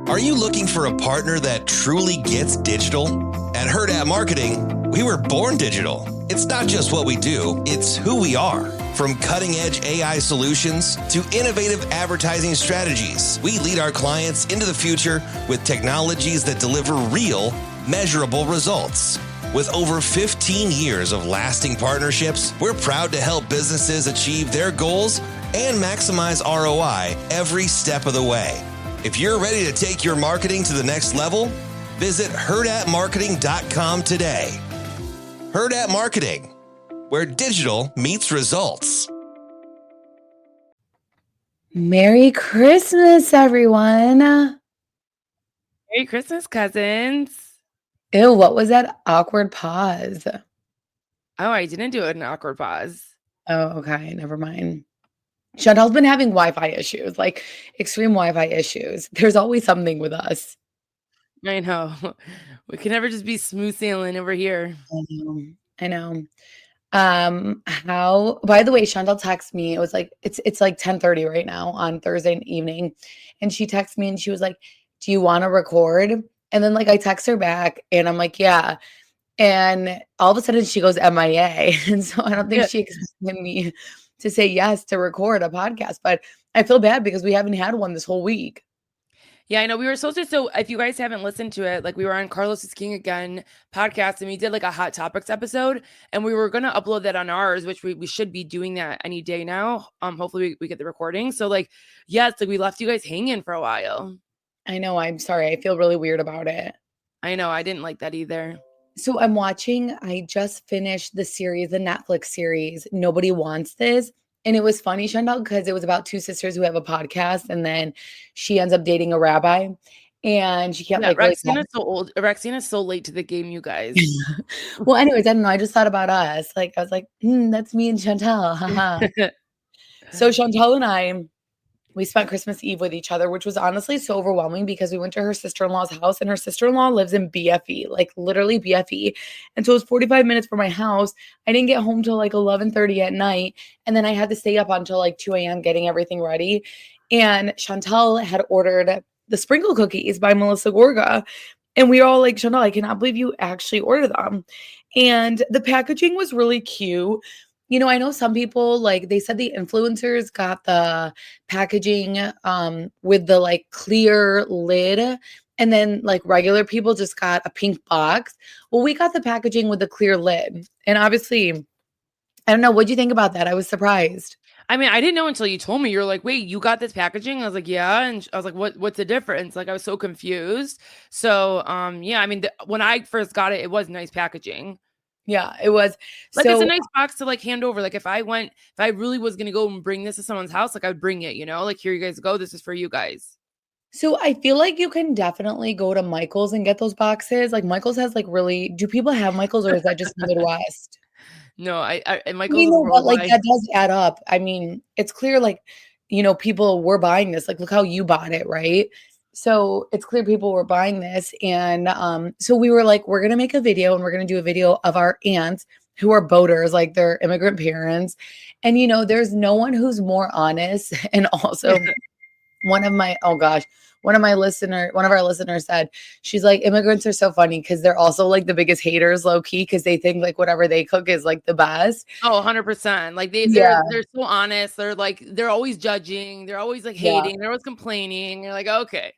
Are you looking for a partner that truly gets digital? At Herd at Marketing, we were born digital. It's not just what we do, it's who we are. From cutting-edge AI solutions to innovative advertising strategies, we lead our clients into the future with technologies that deliver real, measurable results. With over 15 years of lasting partnerships, we're proud to help businesses achieve their goals and maximize ROI every step of the way. If you're ready to take your marketing to the next level, visit herdatmarketing.com today. Herd at Marketing, where digital meets results. Merry Christmas, everyone. Merry Christmas, cousins. Ew, what was that awkward pause? Oh, I didn't do an awkward pause. Oh, okay. Never mind. Chantel's been having Wi-Fi issues, like extreme Wi-Fi issues. There's always something with us. I know. We can never just be smooth sailing over here. I know. By the way, Chantel texted me. It was like, it's like 10:30 right now on Thursday evening. And she texted me and she was like, do you want to record? And then like I text her back and I'm like, yeah. And all of a sudden she goes MIA. And so I don't think she expected me to say yes to record a podcast, but I feel bad because we haven't had one this whole week. Yeah, I know. We were supposed to. So if you guys haven't listened to it, like we were on Carlos is King Again podcast and we did like a Hot Topics episode and we were going to upload that on ours, which we should be doing that any day now. Hopefully we get the recording. So like, yes, like we left you guys hanging for a while. I know. I'm sorry. I feel really weird about it. I know. I didn't like that either. So I just finished the Netflix series, Nobody Wants This. And it was funny, Chantel, because it was about two sisters who have a podcast and then she ends up dating a rabbi and she can't Rexina is so old. Rexina is so late to the game, you guys. Well, anyways, I don't know. I just thought about us. Like, I was like, that's me and Chantel. Haha. So Chantel and we spent Christmas Eve with each other, which was honestly so overwhelming because we went to her sister-in-law's house and her sister-in-law lives in BFE, like literally BFE. And so it was 45 minutes from my house. I didn't get home till like 11:30 at night. And then I had to stay up until like 2 a.m. getting everything ready. And Chantel had ordered the sprinkle cookies by Melissa Gorga. And we were all like, Chantel, I cannot believe you actually ordered them. And the packaging was really cute. You know, I know some people like they said the influencers got the packaging with the like clear lid and then like regular people just got a pink box. Well, we got the packaging with the clear lid. And obviously, I don't know. What'd you think about that? I was surprised. I mean, I didn't know until you told me. You're like, wait, you got this packaging? I was like, yeah. And I was like, what's the difference? Like, I was so confused. So, yeah, I mean, when I first got it, it was nice packaging. Yeah, it was. Like, it's a nice box to like hand over. Like if I really was going to go and bring this to someone's house, like I would bring it, you know, like here you guys go. This is for you guys. So I feel like you can definitely go to Michael's and get those boxes. Like Michael's has like do people have Michael's or is that just the Midwest? No, Michael's. You know, but like that does add up. I mean, it's clear like, you know, people were buying this. Like, look how you bought it, right? So it's clear people were buying this. And so we were like, we're going to make a video and we're going to do a video of our aunts who are boaters, like their immigrant parents. And, you know, there's no one who's more honest. And also one of our listeners said, she's like, immigrants are so funny because they're also like the biggest haters low key because they think like whatever they cook is like the best. Oh, 100%. Like they're so honest. They're always judging. They're always like hating. They're always complaining. You're like, okay.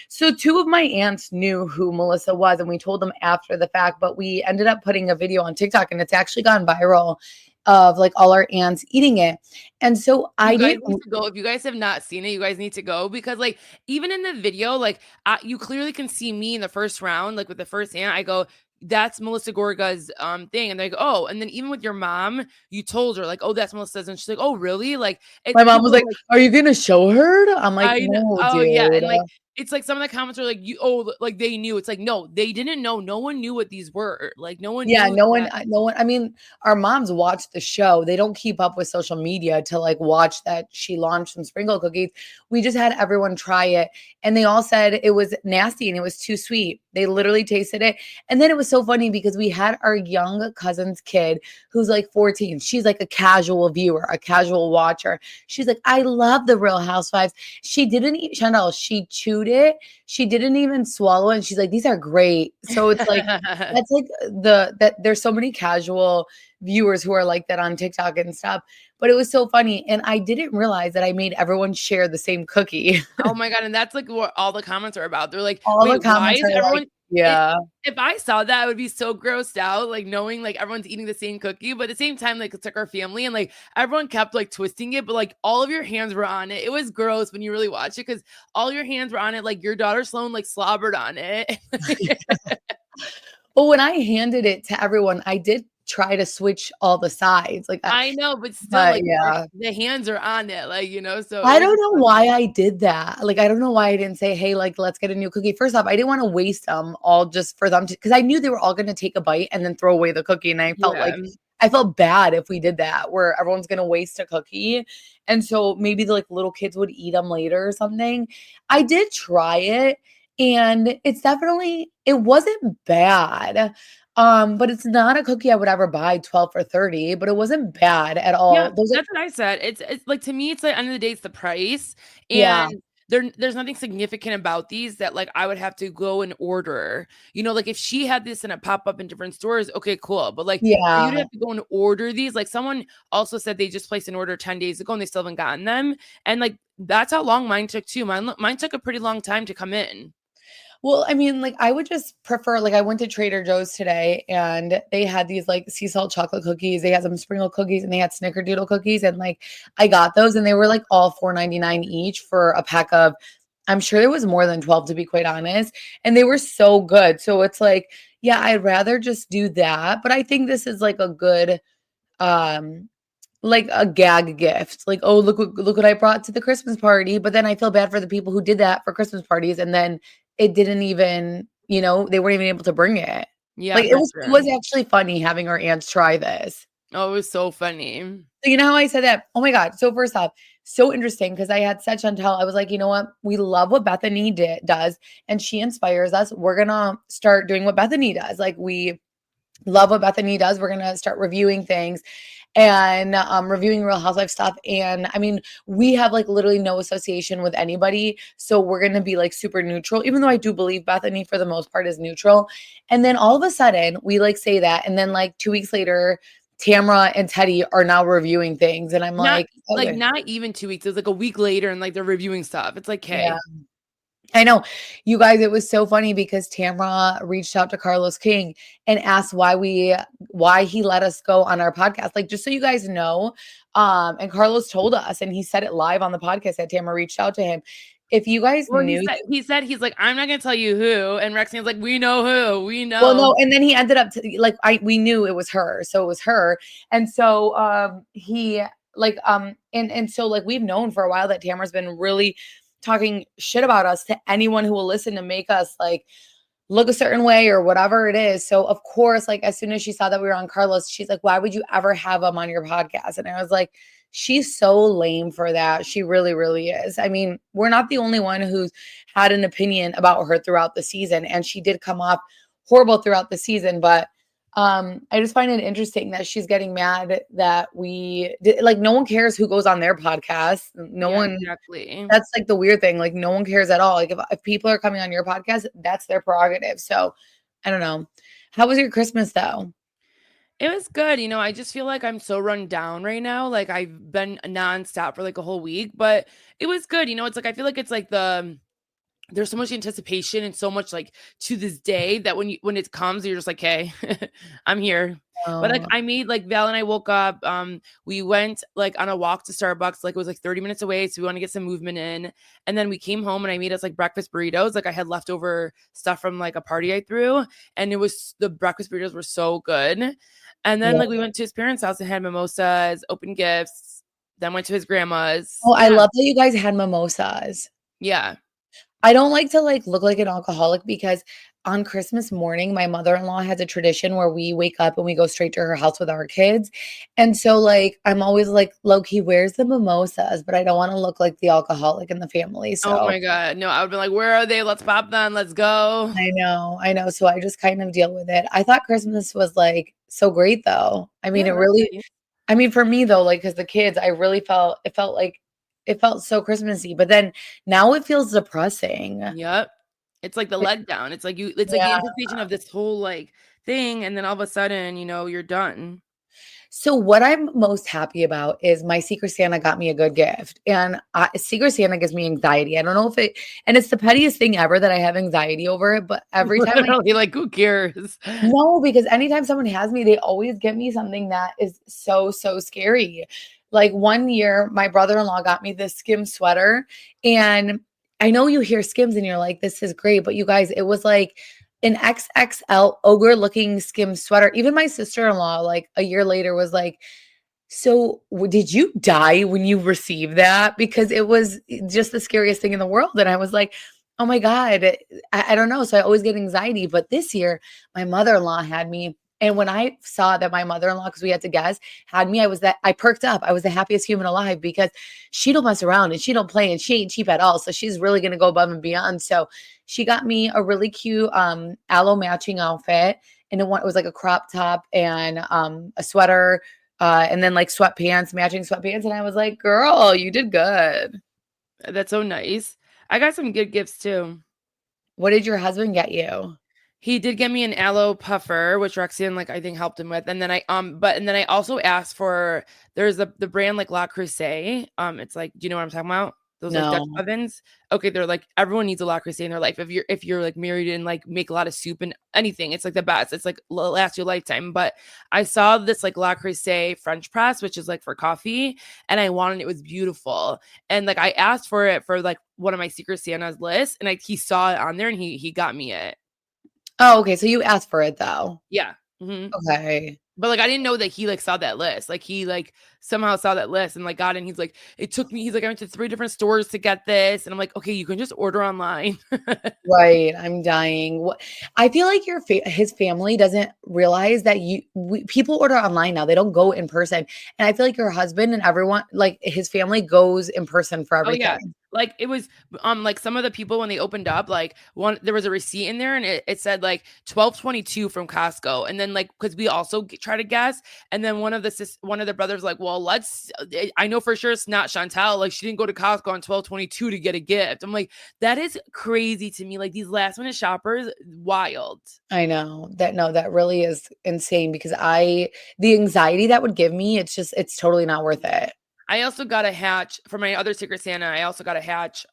So two of my aunts knew who Melissa was and we told them after the fact, but we ended up putting a video on TikTok and it's actually gone viral of like all our aunts eating it. And so I did go. If you guys have not seen it, you guys need to go because like even in the video, like you clearly can see me in the first round, like with the first aunt, I go, that's Melissa Gorga's thing. And they go, oh, and then even with your mom, you told her like, oh, that's Melissa's. And she's like, oh, really? Like my mom was like, are you going to show her? I'm like, no, dude. Yeah. And like, it's like some of the comments are like, like they knew. It's like, no, they didn't know. No one knew what these were. Like no one. Yeah, no one. I mean, our moms watch the show. They don't keep up with social media to like watch that she launched some sprinkle cookies. We just had everyone try it. And they all said it was nasty and it was too sweet. They literally tasted it. And then it was so funny because we had our young cousin's kid who's like 14. She's like a casual viewer, a casual watcher. She's like, I love the Real Housewives. She didn't eat Chanel. She chewed chewed it. She didn't even swallow it. And she's like, these are great. So it's like, that's like that there's so many casual viewers who are like that on TikTok and stuff. But it was so funny. And I didn't realize that I made everyone share the same cookie. Oh my God. And that's like what all the comments are about. They're like, All the wait, why comments is are everyone like, yeah. if I saw that, I would be so grossed out, like knowing like everyone's eating the same cookie, but at the same time, like it's like our family and like everyone kept like twisting it, but like all of your hands were on it. It was gross when you really watch it because all your hands were on it. Like your daughter Sloan like slobbered on it. But when I handed it to everyone, I did try to switch all the sides. Like, I know, but still, but like yeah. the hands are on it, like so I it was don't just know why I did that. Like, I don't know why I didn't say, hey, like, let's get a new cookie. First off, I didn't want to waste them all just for them to, because I knew they were all going to take a bite and then throw away the cookie. And yeah. I felt bad if we did that, where everyone's going to waste a cookie. And so maybe the like little kids would eat them later or something. I did try it and it wasn't bad. But it's not a cookie I would ever buy 12 for 30, but it wasn't bad at Yeah, all. Those are, that's what I said. It's like to me, it's like end of the day, it's the price, yeah. and there's nothing significant about these that like I would have to go and order. Like if she had this and it pop up in different stores, okay, cool. But like for you to Yeah. have to go and order these, like someone also said they just placed an order 10 days ago and they still haven't gotten them, and like that's how long mine took too. Mine took a pretty long time to come in. Well, I mean, like, I would just prefer, like, I went to Trader Joe's today and they had these like sea salt chocolate cookies. They had some sprinkle cookies and they had snickerdoodle cookies. And like, I got those and they were like all $4.99 each for a pack of, I'm sure there was more than 12 to be quite honest. And they were so good. So it's like, yeah, I'd rather just do that. But I think this is like a good, like a gag gift. Like, oh, look what I brought to the Christmas party. But then I feel bad for the people who did that for Christmas parties and then it didn't even, they weren't even able to bring it. Yeah, Like for it sure. was actually funny having our aunts try this. Oh, it was so funny. So you know how I said that? Oh my God. So first off, so interesting because I had said Chantel, I was like, you know what? We love what Bethany does, and she inspires us. We're gonna start doing what Bethany does. Like we love what Bethany does. We're gonna start reviewing things and reviewing Real Housewife stuff. And I mean, we have like literally no association with anybody. So we're going to be like super neutral, even though I do believe Bethany for the most part is neutral. And then all of a sudden we like say that. And then like 2 weeks later, Tamra and Teddy are now reviewing things. And I'm Not like, okay. not even 2 weeks. It was like a week later and like they're reviewing stuff. It's like, hey. Yeah. I know. You guys, it was so funny because Tamra reached out to Carlos King and asked why he let us go on our podcast. Like, just so you guys know. And Carlos told us, and he said it live on the podcast that Tamra reached out to him. If you guys knew, he's like, I'm not gonna tell you who. And Rexine's like, we know who. We know. well, no, and then he ended up we knew it was her, so it was her. And so he like and so like we've known for a while that Tamra's been really talking shit about us to anyone who will listen to make us like look a certain way or whatever it is. So of course, like as soon as she saw that we were on Carlos, she's like, why would you ever have him on your podcast? And I was like, she's so lame for that. She really, really is. I mean, we're not the only one who's had an opinion about her throughout the season. And she did come off horrible throughout the season, but I just find it interesting that she's getting mad that like no one cares who goes on their podcast. No one exactly. That's like the weird thing. Like no one cares at all. Like if people are coming on your podcast, that's their prerogative. So I don't know. How was your Christmas though? It was good. I just feel like I'm so run down right now. Like I've been nonstop for like a whole week, but it was good. It's like I feel like it's like there's so much anticipation and so much like to this day that when it comes, you're just like, hey, I'm here. But like I made like Val and I woke up. We went like on a walk to Starbucks. Like it was like 30 minutes away, so we want to get some movement in. And then we came home and I made us like breakfast burritos. Like I had leftover stuff from like a party I threw, and the breakfast burritos were so good. And then like we went to his parents' house and had mimosas, opened gifts. Then went to his grandma's. Oh, I love that you guys had mimosas. Yeah. I don't like to like look like an alcoholic because on Christmas morning, my mother-in-law has a tradition where we wake up and we go straight to her house with our kids. And so like I'm always like, low-key, where's the mimosas? But I don't want to look like the alcoholic in the family. So oh my God. No, I would be like, where are they? Let's pop them. Let's go. I know. So I just kind of deal with it. I thought Christmas was like so great though. I mean, Yeah, it really, I mean, for me though, like, cause the kids, it felt like it felt so Christmassy, but then now it feels depressing. Yep. It's like the letdown. It's like it's like the Yeah. anticipation of this whole like thing, and then all of a sudden, you're done. So what I'm most happy about is my Secret Santa got me a good gift, and Secret Santa gives me anxiety. I don't know and it's the pettiest thing ever that I have anxiety over it, but every time Literally, like, who cares? no, because anytime someone has me, they always get me something that is so, so scary. Like one year, my brother-in-law got me this Skim sweater, and I know you hear Skims and you're like, this is great, but you guys, it was like an XXL ogre-looking Skim sweater. Even my sister-in-law, like a year later, was like, so did you die when you received that? Because it was just the scariest thing in the world. And I was like, oh my God, I don't know. So I always get anxiety. But this year, my mother-in-law had me. And when I saw that my mother-in-law, because we had to guess, had me, I perked up. I was the happiest human alive because she don't mess around and she don't play and she ain't cheap at all. So she's really going to go above and beyond. So she got me a really cute aloe matching outfit. And it was like a crop top and a sweater, and then like sweatpants, matching sweatpants. And I was like, girl, you did good. That's so nice. I got some good gifts too. What did your husband get you? He did get me an aloe puffer, which Roxanne I think helped him with. And then I also asked for there's the brand like La Creuset. It's like, do you know what I'm talking about? Those like Dutch No. ovens. Okay, they're like everyone needs a La Creuset in their life. If you're like married and like make a lot of soup and anything, it's like the best. It's like lasts your lifetime. But I saw this like La Creuset French press, which is like for coffee, and I wanted it was beautiful. And like I asked for it for like one of my Secret Santa's lists, and he saw it on there and he got me it. Oh, okay. So you asked for it though. Yeah. Mhm. Okay. But like I didn't know that he like saw that list. Like he like somehow saw that list and like got it. And he's like, it took me. He's like, I went to 3 different stores to get this, and I'm like, okay, you can just order online. Right. I'm dying. I feel like his family doesn't realize that people order online now. They don't go in person. And I feel like your husband and everyone, like his family, goes in person for Oh yeah. everything. Like it was like some of the people when they opened up, like there was a receipt in there and it said like 1222 from Costco. And then like because we also try to guess, and then one of the brothers like, well, I know for sure it's not Chantal. Like she didn't go to Costco on 1222 to get a gift. I'm like, that is crazy to me. Like these last minute shoppers, wild. I know that really is insane because the anxiety that would give me, it's totally not worth it. I also got a hatch for my other Secret Santa. I also got a hatch,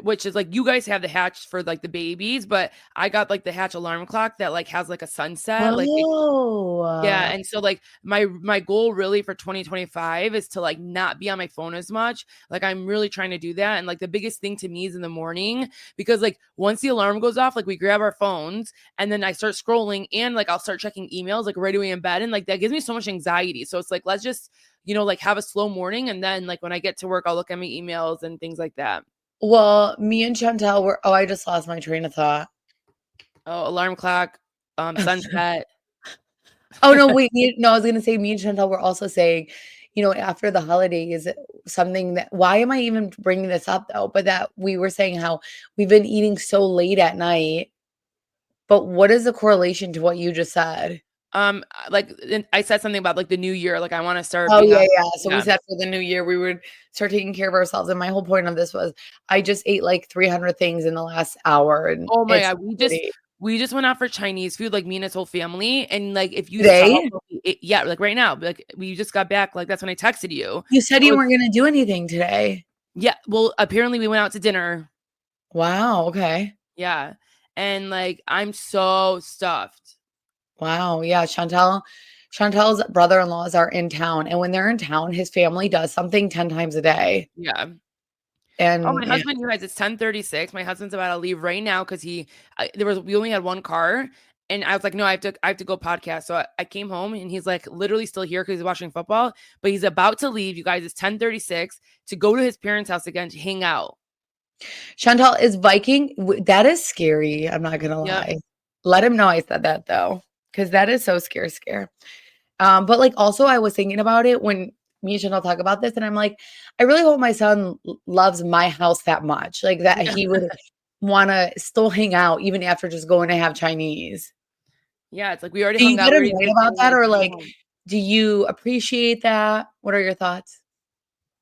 which is like you guys have the hatch for like the babies, but I got like the hatch alarm clock that like has like a sunset. Yeah, and so like my goal really for 2025 is to like not be on my phone as much. Like I'm really trying to do that. And like the biggest thing to me is in the morning because like once the alarm goes off, like we grab our phones and then I start scrolling and like I'll start checking emails like right away in bed. And like that gives me so much anxiety. So it's like let's just, like have a slow morning and then like when I get to work, I'll look at my emails and things like that. Well, me and Chantel I just lost my train of thought. Oh, alarm clock, sunset. Oh no, wait, no, I was gonna say me and Chantel were also saying, after the holidays, something that why am I even bringing this up though? But that we were saying how we've been eating so late at night. But what is the correlation to what you just said? Like I said something about like the new year, like I want to start Oh being yeah, on. yeah. So we Yeah. said for the new year we would start taking care of ourselves. And my whole point of this was I just ate like 300 things in the last hour. And Oh my it's God, we just went out for Chinese food, like me and his whole family, and like if you saw, today. yeah, like right now, like we just got back, like that's when I texted you. You said So you weren't gonna do anything today. yeah, well, apparently we went out to dinner. Wow, okay. Yeah, and like I'm so stuffed. Wow. Yeah. Chantel's brother-in-laws are in town. And when they're in town, his family does something 10 times a day. Yeah. Oh, And my yeah, husband, you guys, it's 10:36. My husband's about to leave right now because we only had one car, and I was like, no, I have to go podcast. So I came home, and he's like literally still here because he's watching football, but he's about to leave. You guys, it's 10:36 to go to his parents' house again to hang out. Chantel is Viking. That is scary. I'm not gonna Yep. lie. Let him know I said that though, because that is so scare. But like also I was thinking about it when me and Chantel talk about this, and I'm like, I really hope my son loves my house that much, like that Yeah. he would want to still hang out even after just going to have Chinese. Yeah, it's like we already Do you hung out. get We already annoyed did about things, that, like, or go like, home. do you appreciate that? What are your thoughts?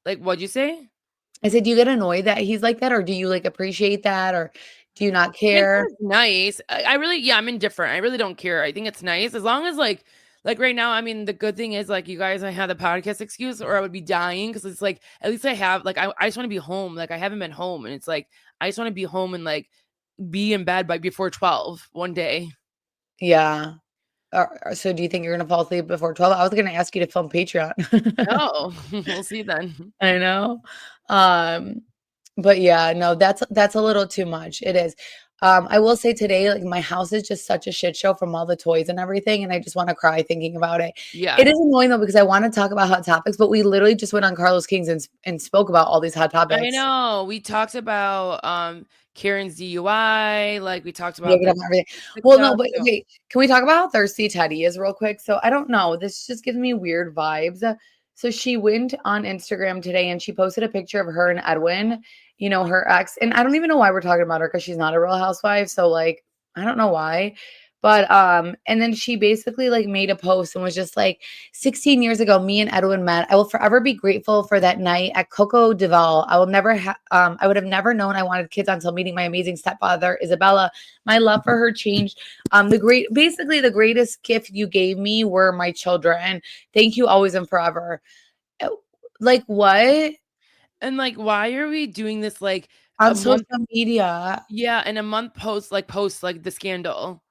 Like, what'd you say? I said, "Do you get annoyed that he's like that, or do you, like, appreciate that, or do you not I think care?" it's nice. I really yeah, I'm indifferent. I really don't care. I think it's nice as long as like right now, I mean, the good thing is like you guys I had the podcast excuse or I would be dying because it's like at least I have like I just want to be home. Like I haven't been home and it's like I just want to be home and like be in bed by before 12 one day. Yeah. So do you think you're gonna fall asleep before 12? I was gonna ask you to film Patreon. Oh, we'll see then. I know. Um, but yeah, no, that's a little too much. It is. I will say today, like my house is just such a shit show from all the toys and everything, and I just want to cry thinking about it. It Yeah. is annoying though because I want to talk about hot topics, but we literally just went on Carlos King's and spoke about all these hot I topics. know. We talked about Karen's DUI, like we talked Yeah, about get the up and everything. sick Well, no, stuff. but So wait, can we talk about how thirsty Teddy is real quick? So I don't know. This just gives me weird vibes. So she went on Instagram today and she posted a picture of her and Edwin, her ex. And I don't even know why we're talking about her because she's not a real housewife. So like, I don't know why. But and then she basically like made a post and was just like, 16 years ago, me and Edwin met. I will forever be grateful for that night at Coco Deval. I would have never known I wanted kids until meeting my amazing stepfather, Isabella. My love for her changed. Basically the greatest gift you gave me were my children. Thank you always and forever. Uh, Like what? and like why are we doing this like On a month social media. yeah, and a month post like the scandal.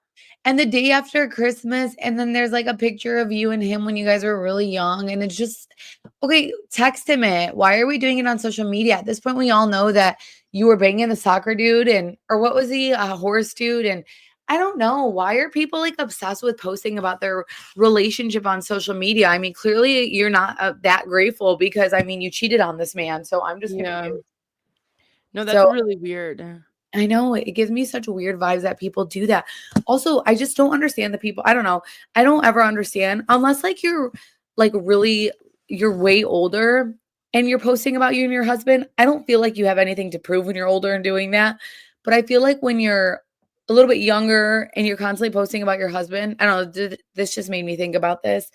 And the day after Christmas, and then there's like a picture of you and him when you guys were really young. And it's just, okay, text him it. Why are we doing it on social media? At this point, we all know that you were banging the soccer dude or what was he? A horse dude. And I don't know. Why are people like obsessed with posting about their relationship on social media? I mean, clearly you're not that grateful because I mean, you cheated on this man. So I'm just Yeah. confused. No, that's So really weird. I know it gives me such weird vibes that people do that. Also, I just don't understand the people. I don't know. I don't ever understand unless like you're you're way older and you're posting about you and your husband. I don't feel like you have anything to prove when you're older and doing that. But I feel like when you're a little bit younger and you're constantly posting about your husband, I don't know, this just made me think about this.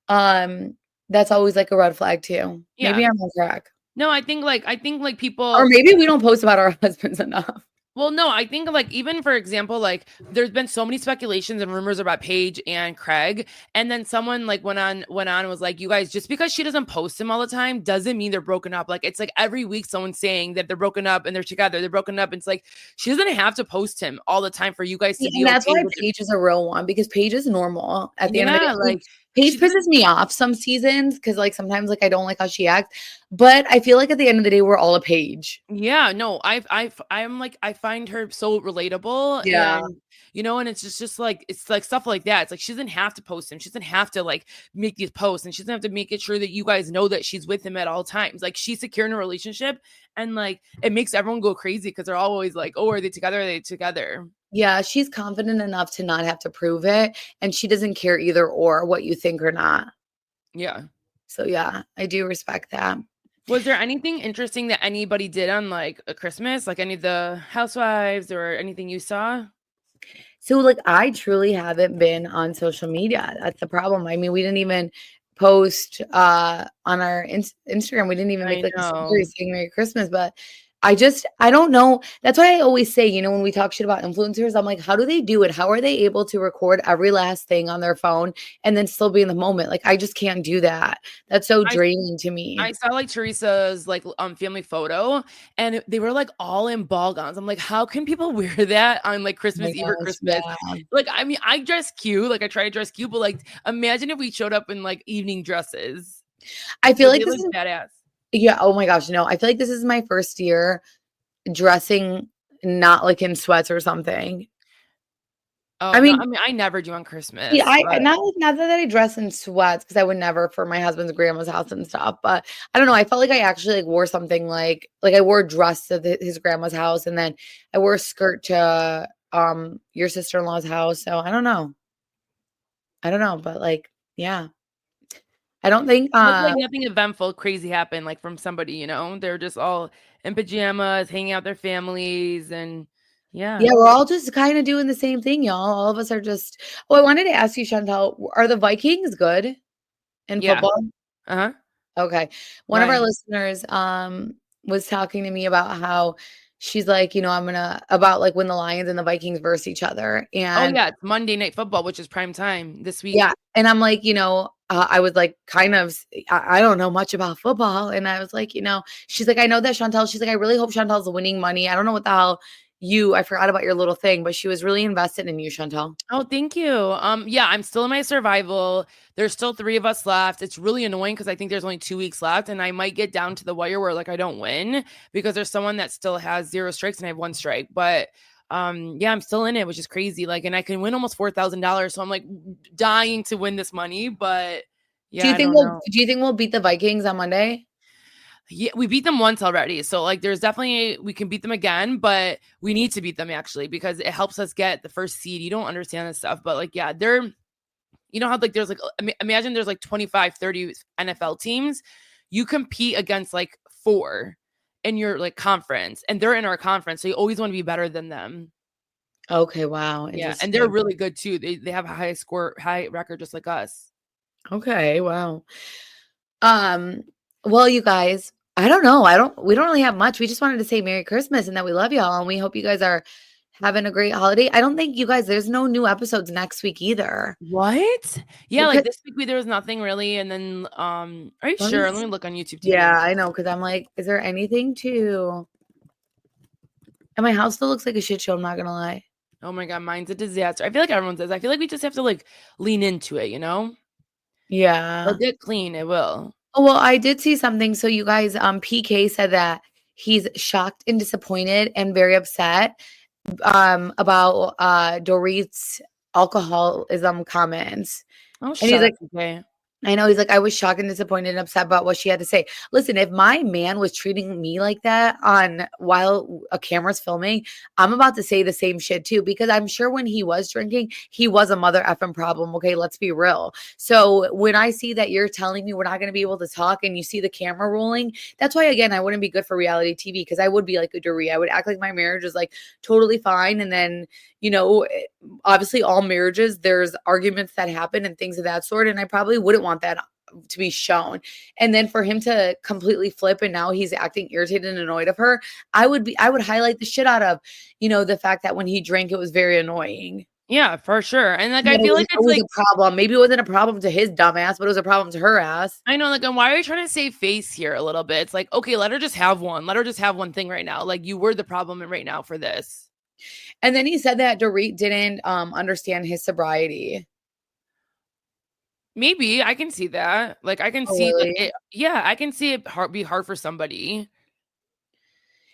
Um that's always like a red flag too. Yeah. Maybe I'm on crack. No, I think Or people maybe we don't post about our husbands enough. well, no, I think like even for example, like there's been so many speculations and rumors about Paige and Craig, and then someone like went on and was like, you guys, just because she doesn't post him all the time doesn't mean they're broken up. Like it's like every week someone's saying that they're broken up and they're together, they're broken up. And it's like she doesn't have to post him all the time for you guys to See, be and that's okay why with it. Paige is a real one because Paige is normal at the end of the day. Yeah, Like, like Paige she doesn't pisses me off some seasons because like sometimes like I don't like how she acts, but I feel like at the end of the day we're all a Paige. yeah, no, I'm like I find her so relatable Yeah. and and it's just like it's like stuff like that. It's like she doesn't have to post him. She doesn't have to like make these posts and she doesn't have to make it sure that you guys know that she's with him at all times. Like she's secure in a relationship and like it makes everyone go crazy because they're always like, oh, are they together? Are they together? Yeah, she's confident enough to not have to prove it, and she doesn't care either or what you think or not. Yeah. So yeah, I do respect that. Was there anything interesting that anybody did on like a Christmas? Like any of the housewives or anything you saw? So, like, I truly haven't been on social media. That's the problem. I mean, we didn't even post on our Instagram. We didn't even make I like a know. story saying Merry Christmas. But I don't know. That's why I always say, when we talk shit about influencers, I'm like, how do they do it? How are they able to record every last thing on their phone and then still be in the moment? Like, I just can't do that. That's so I draining to me. I saw like Teresa's like family photo and they were like all in ball gowns. I'm like, how can people wear that on like Oh my Christmas Eve or gosh, Christmas? yeah. Like, I mean, I dress cute, like I try to dress cute, but like imagine if we showed up in like evening dresses. I feel But like they this look is, badass. yeah. Oh my gosh, no. I feel like this is my first year dressing not like in sweats or something. Oh I no, mean, I mean I never do on yeah, Christmas, but not that I dress in sweats because I would never for my husband's grandma's house and stuff, but I don't know, I felt like I actually, like, wore something like I wore a dress to his grandma's house, and then I wore a skirt to, your sister-in-law's house, so I don't know. I don't know, but, like, yeah. I don't think, looked like nothing eventful, crazy happened like from somebody. They're just all in pajamas, hanging out with their families, and yeah. yeah, we're all just kinda doing the same thing, y'all. All of us are just Oh, I wanted to ask you, Chantel, are the Vikings good in Yeah. football? Uh-huh. Okay. One of our Why? listeners, was talking to me about how she's like, about like when the Lions and the Vikings verse each other. Oh And yeah, it's Monday Night Football, which is prime time this week. yeah. And I'm like, I was like, kind of, I don't know much about football. And I was like, she's like, I know that Chantel, she's like, I really hope Chantel's winning money. I don't know what the hell I forgot about your little thing, but she was really invested in you, Chantel. Oh, thank you. Yeah, I'm still in my survival. There's still 3 of us left. It's really annoying because I think there's only 2 weeks left, and I might get down to the wire where like I don't win because there's someone that still has 0 strikes and I have 1 strike. But yeah, I'm still in it, which is crazy. Like, and I can win almost $4,000. So I'm like dying to win this money. But yeah, I don't know. Do you think we'll beat the Vikings on Monday? Yeah, we beat them once already. So like there's definitely we can beat them again, but we need to beat them actually because it helps us get the first seed. You don't understand this stuff, but like yeah, they're how like there's like imagine there's like 25, 30 NFL teams. You compete against like 4 in your like conference and they're in our conference. So you always want to be better than them. Okay, wow. Yeah, and they're really good too. They have a high record just like us. Okay, wow. Well, you guys, I don't know. We don't really have much. We just wanted to say Merry Christmas and that we love y'all and we hope you guys are having a great holiday. I don't think you guys, there's no new episodes next week either. What? Yeah, like this week there was nothing really. And then are you sure? Let me look on YouTube TV. Yeah, I know, because I'm like, is there anything to and my house still looks like a shit show, I'm not gonna lie. Oh my god, mine's a disaster. I feel like everyone says. I feel like we just have to like lean into it, Yeah. It'll get clean, it will. Oh, well, I did see something. So you guys, PK said that he's shocked and disappointed and very upset about Dorit's alcoholism comments. Oh, and he's like, okay. I know, he's like, I was shocked and disappointed and upset about what she had to say. Listen, if my man was treating me like that while a camera's filming, I'm about to say the same shit too, because I'm sure when he was drinking, he was a mother effing problem. Okay, let's be real. So when I see that you're telling me we're not going to be able to talk and you see the camera rolling, that's why, again, I wouldn't be good for reality TV because I would be like a Dorit. I would act like my marriage is like totally fine. And then, obviously all marriages, there's arguments that happen and things of that sort. And I probably wouldn't want that to be shown. And then for him to completely flip and now he's acting irritated and annoyed of her, I would highlight the shit out of, the fact that when he drank, it was very annoying. Yeah, for sure. And like, I feel like it's like a problem. Maybe it wasn't a problem to his dumb ass, but it was a problem to her ass. I know, like, and why are you trying to save face here a little bit? It's like, okay, let her just have one. Let her just have one thing right now. Like, you were the problem right now for this. And then he said that Dorit didn't understand his sobriety. Maybe I can see that. Like I can see really? like yeah, I can see it be hard for somebody.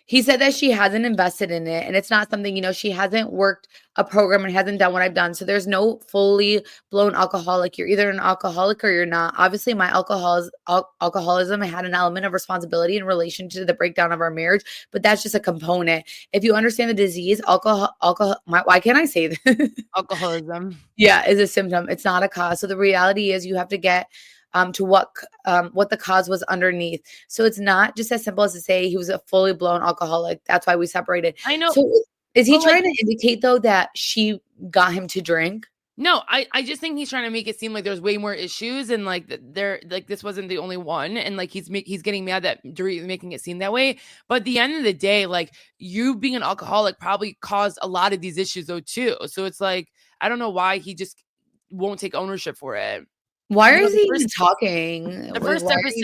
He said that she hasn't invested in it and it's not something, she hasn't worked a program and hasn't done what I've done. So there's no fully blown alcoholic. You're either an alcoholic or you're not. Obviously, my alcoholism had an element of responsibility in relation to the breakdown of our marriage, but that's just a component. If you understand the disease, why can't I say that? Alcoholism. Yeah, is a symptom. It's not a cause. So the reality is you have to get to what the cause was underneath. So it's not just as simple as to say he was a fully blown alcoholic. That's why we separated. I know. So is he trying to indicate though that she got him to drink? No, I just think he's trying to make it seem like there's way more issues and like this wasn't the only one and like he's getting mad that Dorit is making it seem that way. But at the end of the day, like you being an alcoholic probably caused a lot of these issues though too. So it's like I don't know why he just won't take ownership for it. Why is he even talking? The first step is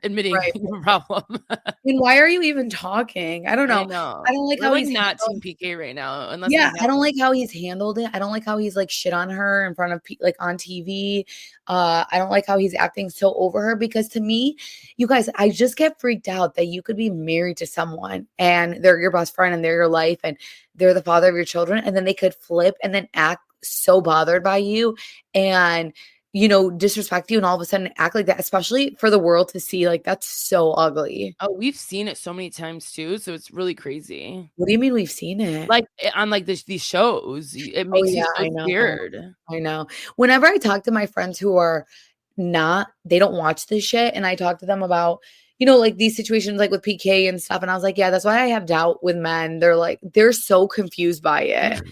admitting the problem. And why are you even talking? I don't know. I don't like how he's not Team PK right now. I don't like how he's handled it. I don't like how he's like shit on her in front of like on TV. I don't like how he's acting so over her because to me, you guys, I just get freaked out that you could be married to someone and they're your best friend and they're your life and they're the father of your children and then they could flip and then act so bothered by you and disrespect you and all of a sudden act like that, especially for the world to see. Like, that's so ugly. Oh, we've seen it so many times too. So it's really crazy. What do you mean we've seen it? Like on like these shows, it makes you so weird. I know. Whenever I talk to my friends who are they don't watch this shit and I talk to them about, like these situations like with PK and stuff. And I was like, yeah, that's why I have doubt with men. They're so confused by it.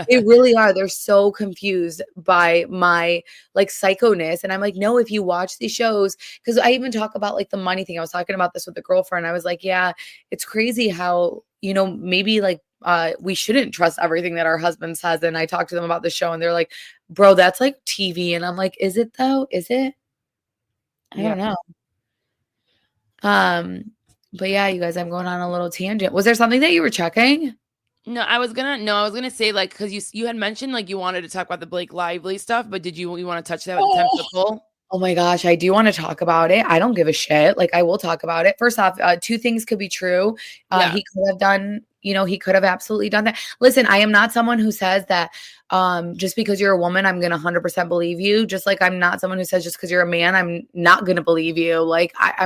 They really are. They're so confused by my like psychoness. And I'm like, no, if you watch these shows, because I even talk about like the money thing. I was talking about this with a girlfriend. I was like, yeah, it's crazy how, maybe like we shouldn't trust everything that our husband says. And I talked to them about the show and they're like, bro, that's like TV. And I'm like, is it though? Is it? I don't know. But yeah, you guys, I'm going on a little tangent. Was there something that you were checking? No, I was gonna say like because you had mentioned like you wanted to talk about the Blake Lively stuff, but did you want to touch that with the 10 foot pole? Oh my gosh, I do want to talk about it. I don't give a shit. Like I will talk about it. First off, two things could be true. Yeah. He could have done, he could have absolutely done that. Listen, I am not someone who says that just because you're a woman, I'm gonna 100% believe you. Just like I'm not someone who says just because you're a man, I'm not gonna believe you. Like I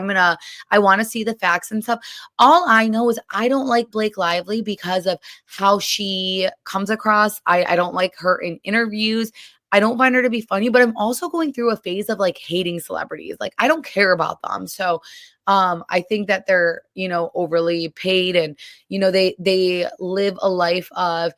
want to see the facts and stuff. All I know is I don't like Blake Lively because of how she comes across. I don't like her in interviews. I don't find her to be funny, but I'm also going through a phase of like hating celebrities. Like I don't care about them. So I think that they're, overly paid and, they live a life of,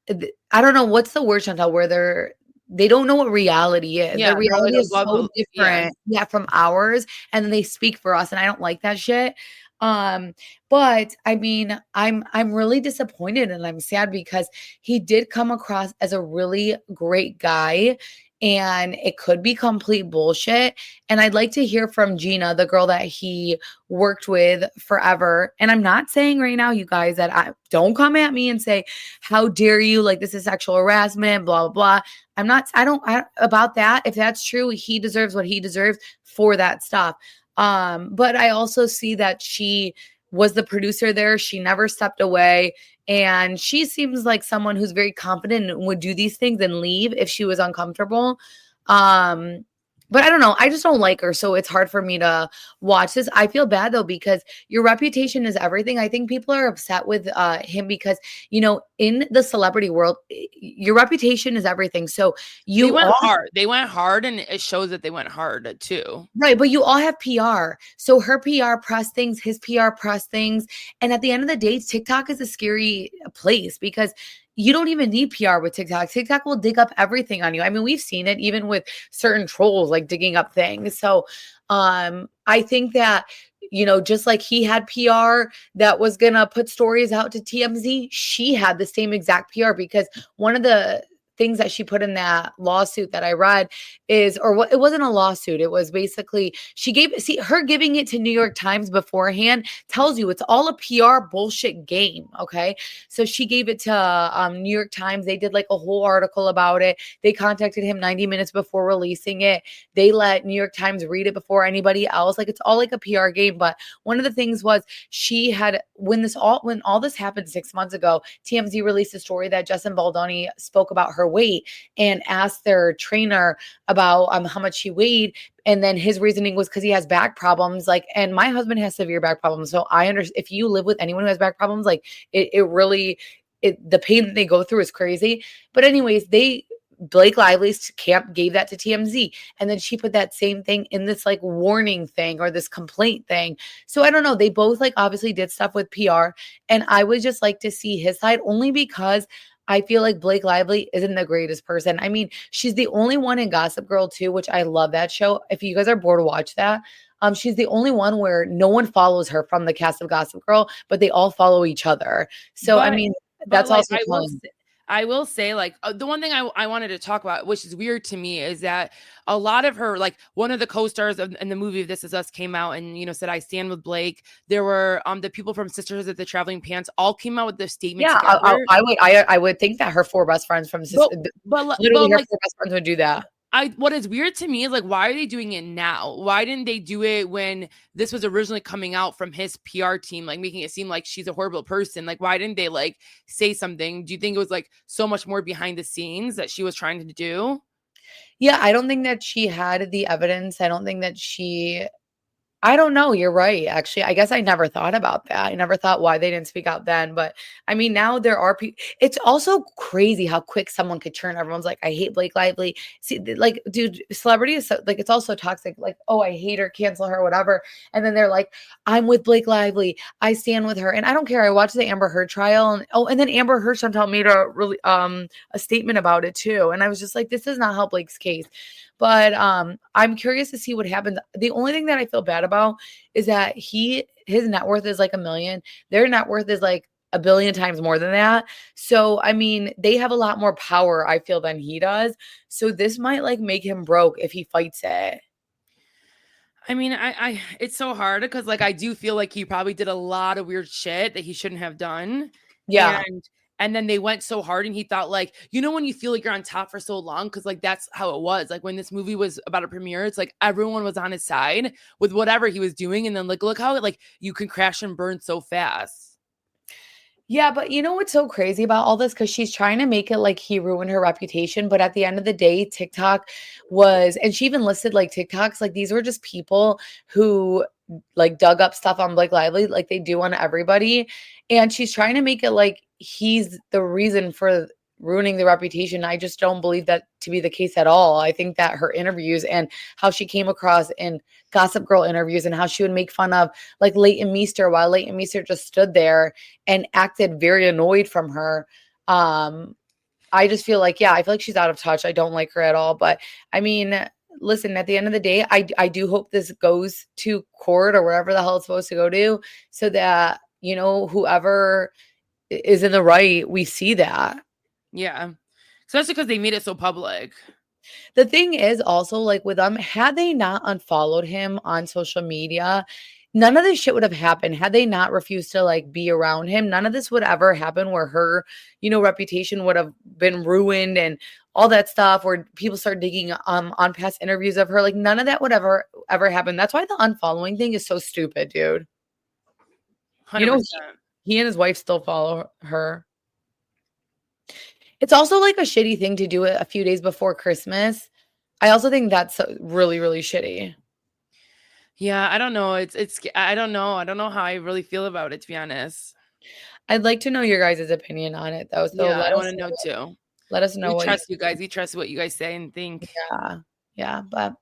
I don't know what's the word, Chantal, where they don't know what reality is. Yeah, Their reality like is so different, from ours, and then they speak for us, and I don't like that shit. But I mean, I'm really disappointed and I'm sad because he did come across as a really great guy. And it could be complete bullshit. And I'd like to hear from Gina, the girl that he worked with forever. And I'm not saying right now, you guys, that I don't come at me and say, how dare you? Like, this is sexual harassment, blah, blah, blah. About that. If that's true, he deserves what he deserves for that stuff. But I also see that she was the producer there. She never stepped away. And she seems like someone who's very confident and would do these things and leave if she was uncomfortable. But I don't know. I just don't like her. So it's hard for me to watch this. I feel bad though, because your reputation is everything. I think people are upset with him because, in the celebrity world, your reputation is everything. So they went hard. They went hard and it shows that they went hard too. Right. But you all have PR. So her PR press things, his PR press things. And at the end of the day, TikTok is a scary place because you don't even need PR with TikTok. TikTok will dig up everything on you. I mean, we've seen it even with certain trolls like digging up things. So I think that, just like he had PR that was going to put stories out to TMZ, she had the same exact PR because one of the things that she put in that lawsuit that I read is, or what, it wasn't a lawsuit. It was basically, her giving it to New York Times beforehand tells you it's all a PR bullshit game. Okay. So she gave it to New York Times. They did like a whole article about it. They contacted him 90 minutes before releasing it. They let New York Times read it before anybody else. Like it's all like a PR game. But one of the things was she had, when all this happened 6 months ago, TMZ released a story that Justin Baldoni spoke about her weight and asked their trainer about how much she weighed. And then his reasoning was because he has back problems. Like, and my husband has severe back problems. So I understand if you live with anyone who has back problems, like it really, the pain that they go through is crazy. But anyways, Blake Lively's camp gave that to TMZ. And then she put that same thing in this like warning thing or this complaint thing. So I don't know. They both like obviously did stuff with PR. And I would just like to see his side only because I feel like Blake Lively isn't the greatest person. I mean, she's the only one in Gossip Girl too, which I love that show. If you guys are bored, watch that. She's the only one where no one follows her from the cast of Gossip Girl, but they all follow each other. So, I mean, that's like, also fun. I will say, like, the one thing I wanted to talk about, which is weird to me, is that a lot of her, like, one of the co-stars in the movie This Is Us came out and, said, I stand with Blake. There were the people from Sisters of the Traveling Pants all came out with this statement. Yeah, I would think that her 4 best friends from literally her 4 best friends would do that. What is weird to me is like, why are they doing it now? Why didn't they do it when this was originally coming out from his PR team, like making it seem like she's a horrible person? Like, why didn't they like say something? Do you think it was like so much more behind the scenes that she was trying to do? Yeah, I don't think that she had the evidence. I don't think that I don't know. You're right. Actually, I guess I never thought about that. I never thought why they didn't speak out then. But I mean, now there are people. It's also crazy how quick someone could turn. Everyone's like, I hate Blake Lively. See, like, dude, celebrity is so, like, it's also toxic. Like, oh, I hate her, cancel her, whatever. And then they're like, I'm with Blake Lively. I stand with her. And I don't care. I watched the Amber Heard trial. And and then Amber Heard somehow made a statement about it too. And I was just like, this does not help Blake's case. But I'm curious to see what happens. The only thing that I feel bad about is that his net worth is like $1 million. Their net worth is like 1 billion times more than that. So I mean, they have a lot more power, I feel, than he does. So this might like make him broke if he fights it. I mean, I it's so hard because like I do feel like he probably did a lot of weird shit that he shouldn't have done. Yeah. And then they went so hard and he thought like, you know, when you feel like you're on top for so long, because like that's how it was. Like when this movie was about to premiere, it's like everyone was on his side with whatever he was doing. And then like, look how like you can crash and burn so fast. Yeah, but you know what's so crazy about all this? Because she's trying to make it like he ruined her reputation. But at the end of the day, TikTok was, and she even listed like TikToks, like these were just people who like dug up stuff on Blake Lively, like they do on everybody. And she's trying to make it like he's the reason for ruining the reputation. I just don't believe that to be the case at all. I think that her interviews and how she came across in Gossip Girl interviews and how she would make fun of like Leighton Meester while Leighton Meester just stood there and acted very annoyed from her. I just feel like, yeah, I feel like she's out of touch. I don't like her at all. But I mean, listen, at the end of the day, I do hope this goes to court or wherever the hell it's supposed to go to so that, you know, whoever is in the right, we see that. Yeah. Especially because they made it so public. The thing is also like with them, had they not unfollowed him on social media, none of this shit would have happened. Had they not refused to like be around him, none of this would ever happen where her, you know, reputation would have been ruined and all that stuff where people start digging on past interviews of her. Like none of that would ever happen. That's why the unfollowing thing is so stupid, dude. 100%. You know, he and his wife still follow her. It's also like a shitty thing to do it a few days before Christmas. I also think that's really, really shitty. Yeah, I don't know. I don't know. I don't know how I really feel about it, to be honest. I'd like to know your guys' opinion on it though. So yeah, I want to know too. Let us know. We trust you guys. We trust what you guys say and think. Yeah. But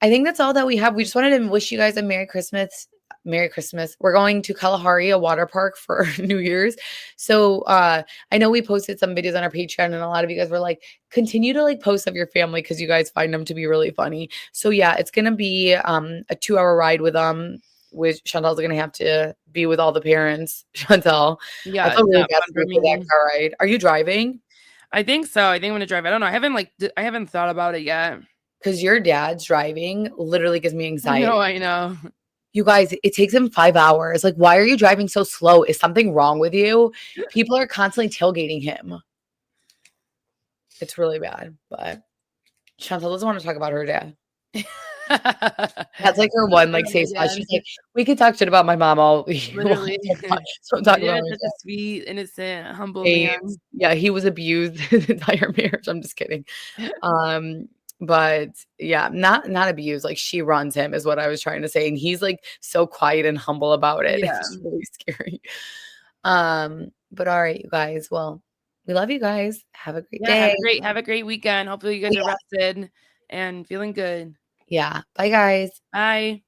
I think that's all that we have. We just wanted to wish you guys a Merry Christmas. Merry Christmas. We're going to Kalahari, a water park for New Year's. So I know we posted some videos on our Patreon and a lot of you guys were like, continue to like post of your family because you guys find them to be really funny. So yeah, it's going to be a 2-hour ride with Chantel's going to have to be with all the parents. Chantel. Yeah. I feel really bad for that car ride. Are you driving? I think so. I think I'm going to drive. I don't know. I haven't thought about it yet. Because your dad's driving literally gives me anxiety. No, I know. You guys, it takes him 5 hours. Like, why are you driving so slow? Is something wrong with you? People are constantly tailgating him. It's really bad. But Chantel doesn't want to talk about her dad. That's like her one like safe spot. She's like, we could talk shit about my mom all literally. So talk about such a sweet, innocent, humble man. Yeah, he was abused his entire marriage. I'm just kidding. But yeah, not abused. Like she runs him is what I was trying to say. And he's like so quiet and humble about it. Yeah. It's really scary. But all right, you guys. Well, we love you guys. Have a great day. Have a great weekend. Hopefully you guys are rested and feeling good. Yeah. Bye guys. Bye.